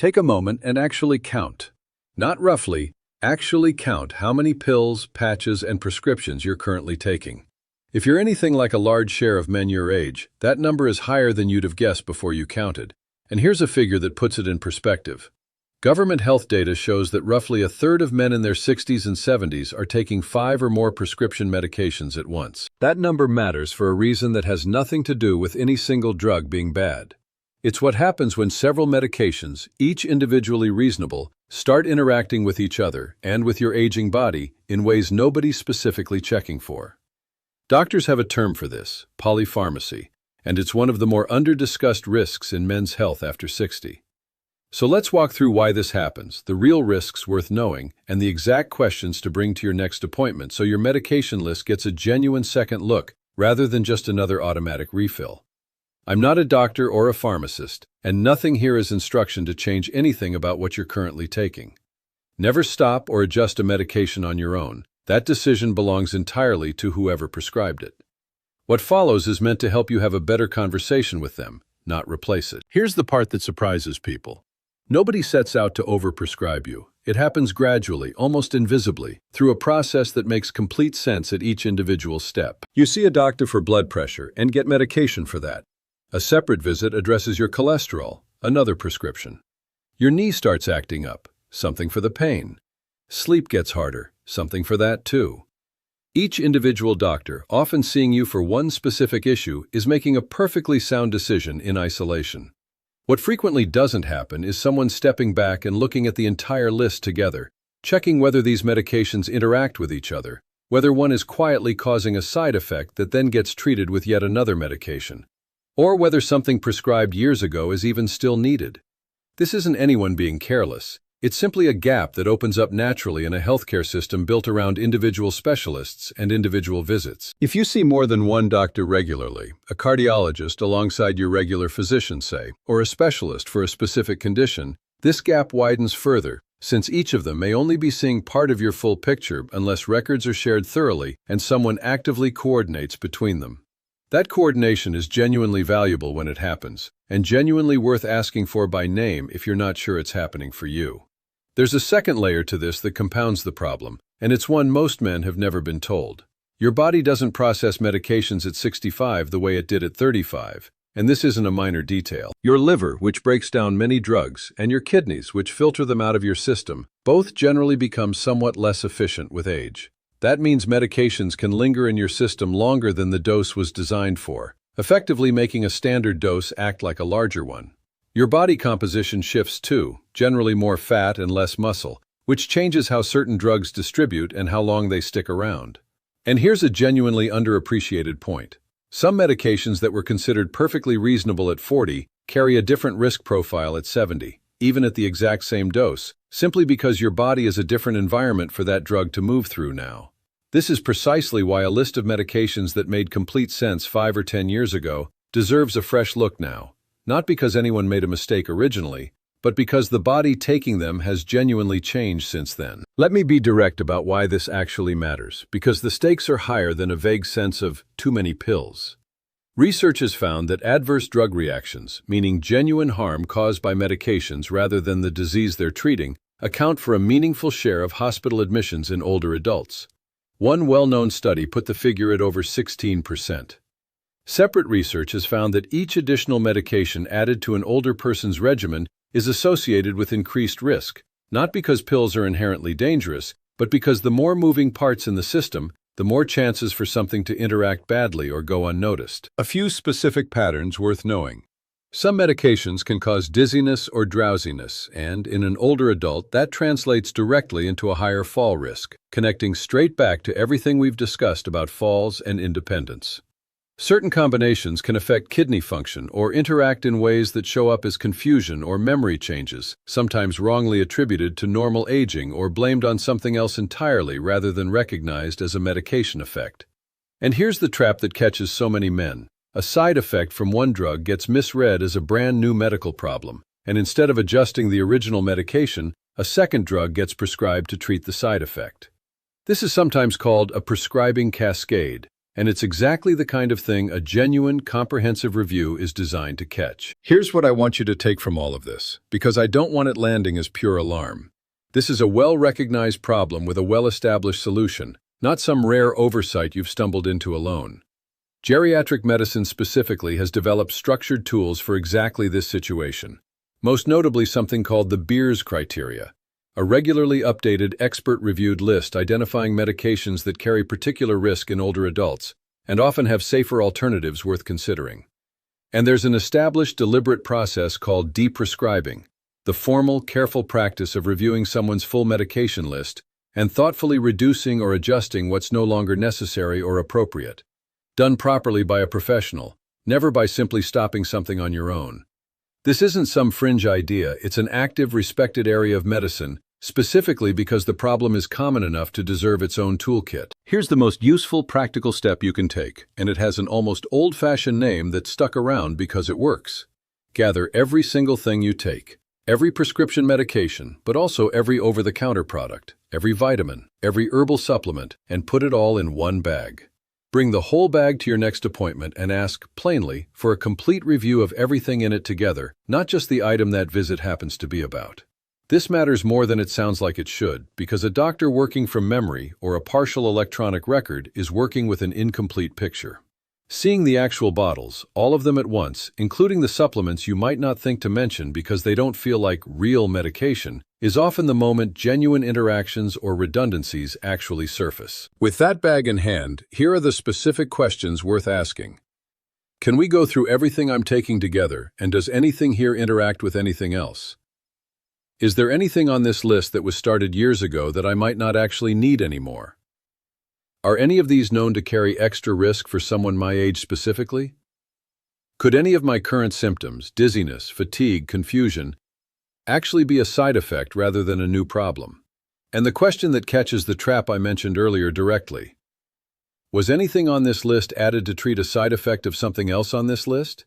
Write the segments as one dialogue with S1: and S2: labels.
S1: Take a moment and actually count. Not roughly, actually count how many pills, patches, and prescriptions you're currently taking. If you're anything like a large share of men your age, that number is higher than you'd have guessed before you counted. And here's a figure that puts it in perspective. Government health data shows that roughly a third of men in their 60s and 70s are taking 5 or more prescription medications at once. That number matters for a reason that has nothing to do with any single drug being bad. It's what happens when several medications, each individually reasonable, start interacting with each other and with your aging body in ways nobody's specifically checking for. Doctors have a term for this, polypharmacy, and it's one of the more under-discussed risks in men's health after 60. So let's walk through why this happens, the real risks worth knowing, and the exact questions to bring to your next appointment so your medication list gets a genuine second look rather than just another automatic refill. I'm not a doctor or a pharmacist, and nothing here is instruction to change anything about what you're currently taking. Never stop or adjust a medication on your own. That decision belongs entirely to whoever prescribed it. What follows is meant to help you have a better conversation with them, not replace it. Here's the part that surprises people. Nobody sets out to overprescribe you. It happens gradually, almost invisibly, through a process that makes complete sense at each individual step. You see a doctor for blood pressure and get medication for that. A separate visit addresses your cholesterol, another prescription. Your knee starts acting up, something for the pain. Sleep gets harder, something for that too. Each individual doctor, often seeing you for one specific issue, is making a perfectly sound decision in isolation. What frequently doesn't happen is someone stepping back and looking at the entire list together, checking whether these medications interact with each other, whether one is quietly causing a side effect that then gets treated with yet another medication, or whether something prescribed years ago is even still needed. This isn't anyone being careless. It's simply a gap that opens up naturally in a healthcare system built around individual specialists and individual visits. If you see more than one doctor regularly, a cardiologist alongside your regular physician, say, or a specialist for a specific condition, this gap widens further, since each of them may only be seeing part of your full picture unless records are shared thoroughly and someone actively coordinates between them. That coordination is genuinely valuable when it happens, and genuinely worth asking for by name if you're not sure it's happening for you. There's a second layer to this that compounds the problem, and it's one most men have never been told. Your body doesn't process medications at 65 the way it did at 35, and this isn't a minor detail. Your liver, which breaks down many drugs, and your kidneys, which filter them out of your system, both generally become somewhat less efficient with age. That means medications can linger in your system longer than the dose was designed for, effectively making a standard dose act like a larger one. Your body composition shifts too, generally more fat and less muscle, which changes how certain drugs distribute and how long they stick around. And here's a genuinely underappreciated point. Some medications that were considered perfectly reasonable at 40 carry a different risk profile at 70, even at the exact same dose, simply because your body is a different environment for that drug to move through now. This is precisely why a list of medications that made complete sense 5 or 10 years ago deserves a fresh look now. Not because anyone made a mistake originally, but because the body taking them has genuinely changed since then. Let me be direct about why this actually matters, because the stakes are higher than a vague sense of too many pills. Research has found that adverse drug reactions, meaning genuine harm caused by medications rather than the disease they're treating, account for a meaningful share of hospital admissions in older adults. One well-known study put the figure at over 16%. Separate research has found that each additional medication added to an older person's regimen is associated with increased risk, not because pills are inherently dangerous, but because the more moving parts in the system, the more chances for something to interact badly or go unnoticed. A few specific patterns worth knowing. Some medications can cause dizziness or drowsiness, and in an older adult, that translates directly into a higher fall risk, connecting straight back to everything we've discussed about falls and independence. Certain combinations can affect kidney function or interact in ways that show up as confusion or memory changes, sometimes wrongly attributed to normal aging or blamed on something else entirely rather than recognized as a medication effect. And here's the trap that catches so many men. A side effect from one drug gets misread as a brand new medical problem, and instead of adjusting the original medication, a second drug gets prescribed to treat the side effect. This is sometimes called a prescribing cascade, And it's exactly the kind of thing a genuine, comprehensive review is designed to catch. Here's what I want you to take from all of this, because I don't want it landing as pure alarm. This is a well-recognized problem with a well-established solution, not some rare oversight you've stumbled into alone. Geriatric medicine specifically has developed structured tools for exactly this situation, most notably something called the Beers criteria, a regularly updated, expert-reviewed list identifying medications that carry particular risk in older adults and often have safer alternatives worth considering. And there's an established, deliberate process called deprescribing, the formal, careful practice of reviewing someone's full medication list and thoughtfully reducing or adjusting what's no longer necessary or appropriate. Done properly by a professional, never by simply stopping something on your own. This isn't some fringe idea, it's an active, respected area of medicine, specifically because the problem is common enough to deserve its own toolkit. Here's the most useful, practical step you can take, and it has an almost old-fashioned name that's stuck around because it works. Gather every single thing you take, every prescription medication, but also every over-the-counter product, every vitamin, every herbal supplement, and put it all in one bag. Bring the whole bag to your next appointment and ask, plainly, for a complete review of everything in it together, not just the item that visit happens to be about. This matters more than it sounds like it should, because a doctor working from memory or a partial electronic record is working with an incomplete picture. Seeing the actual bottles, all of them at once, including the supplements you might not think to mention because they don't feel like real medication, is often the moment genuine interactions or redundancies actually surface. With that bag in hand, here are the specific questions worth asking. Can we go through everything I'm taking together, and does anything here interact with anything else? Is there anything on this list that was started years ago that I might not actually need anymore? Are any of these known to carry extra risk for someone my age specifically? Could any of my current symptoms, dizziness, fatigue, confusion, actually be a side effect rather than a new problem? And the question that catches the trap I mentioned earlier directly. Was anything on this list added to treat a side effect of something else on this list?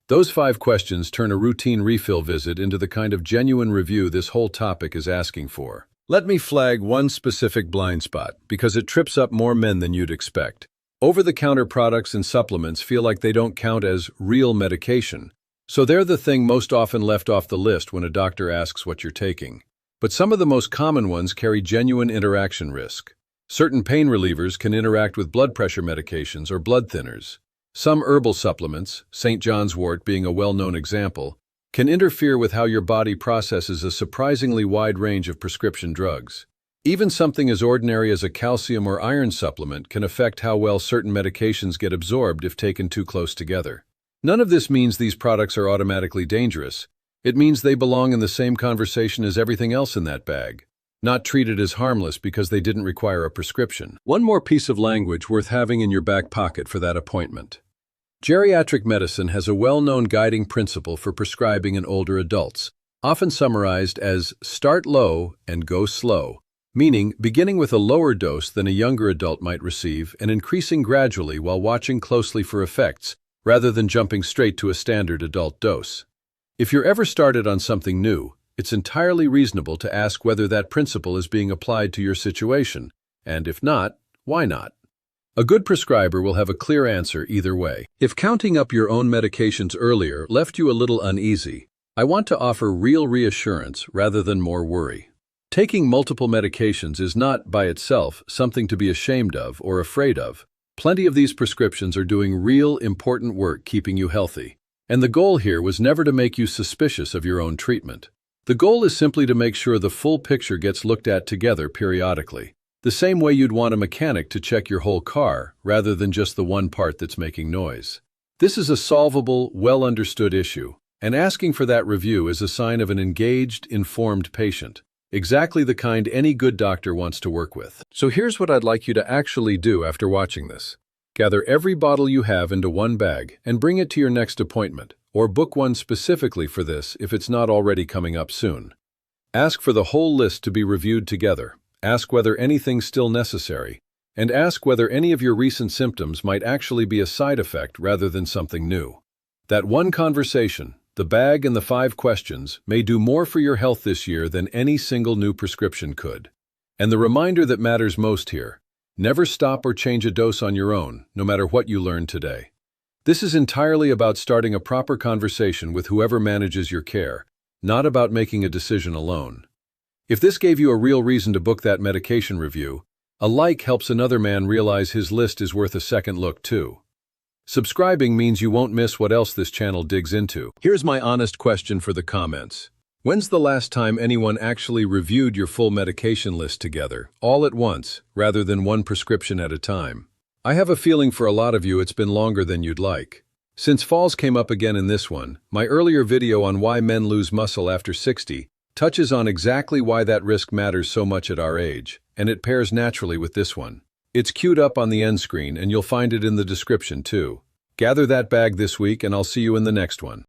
S1: Those 5 questions turn a routine refill visit into the kind of genuine review this whole topic is asking for. Let me flag one specific blind spot, because it trips up more men than you'd expect. Over-the-counter products and supplements feel like they don't count as real medication, so they're the thing most often left off the list when a doctor asks what you're taking. But some of the most common ones carry genuine interaction risk. Certain pain relievers can interact with blood pressure medications or blood thinners. Some herbal supplements, St. John's wort being a well-known example, can interfere with how your body processes a surprisingly wide range of prescription drugs. Even something as ordinary as a calcium or iron supplement can affect how well certain medications get absorbed if taken too close together. None of this means these products are automatically dangerous. It means they belong in the same conversation as everything else in that bag, not treated as harmless because they didn't require a prescription. One more piece of language worth having in your back pocket for that appointment. Geriatric medicine has a well-known guiding principle for prescribing in older adults, often summarized as start low and go slow, meaning beginning with a lower dose than a younger adult might receive and increasing gradually while watching closely for effects, rather than jumping straight to a standard adult dose. If you're ever started on something new, it's entirely reasonable to ask whether that principle is being applied to your situation, and if not, why not? A good prescriber will have a clear answer either way. If counting up your own medications earlier left you a little uneasy, I want to offer real reassurance rather than more worry. Taking multiple medications is not, by itself, something to be ashamed of or afraid of. Plenty of these prescriptions are doing real, important work keeping you healthy. And the goal here was never to make you suspicious of your own treatment. The goal is simply to make sure the full picture gets looked at together periodically. The same way you'd want a mechanic to check your whole car, rather than just the one part that's making noise. This is a solvable, well-understood issue, and asking for that review is a sign of an engaged, informed patient, exactly the kind any good doctor wants to work with. So here's what I'd like you to actually do after watching this. Gather every bottle you have into one bag and bring it to your next appointment, or book one specifically for this if it's not already coming up soon. Ask for the whole list to be reviewed together. Ask whether anything's still necessary, and ask whether any of your recent symptoms might actually be a side effect rather than something new. That one conversation, the bag and the 5 questions, may do more for your health this year than any single new prescription could. And the reminder that matters most here, Never stop or change a dose on your own, no matter what you learn today. This is entirely about starting a proper conversation with whoever manages your care, not about making a decision alone. If this gave you a real reason to book that medication review, a like helps another man realize his list is worth a second look too. Subscribing means you won't miss what else this channel digs into. Here's my honest question for the comments. When's the last time anyone actually reviewed your full medication list together, all at once, rather than one prescription at a time? I have a feeling for a lot of you it's been longer than you'd like. Since falls came up again in this one, my earlier video on why men lose muscle after 60 touches on exactly why that risk matters so much at our age, and it pairs naturally with this one. It's queued up on the end screen and you'll find it in the description too. Gather that bag this week and I'll see you in the next one.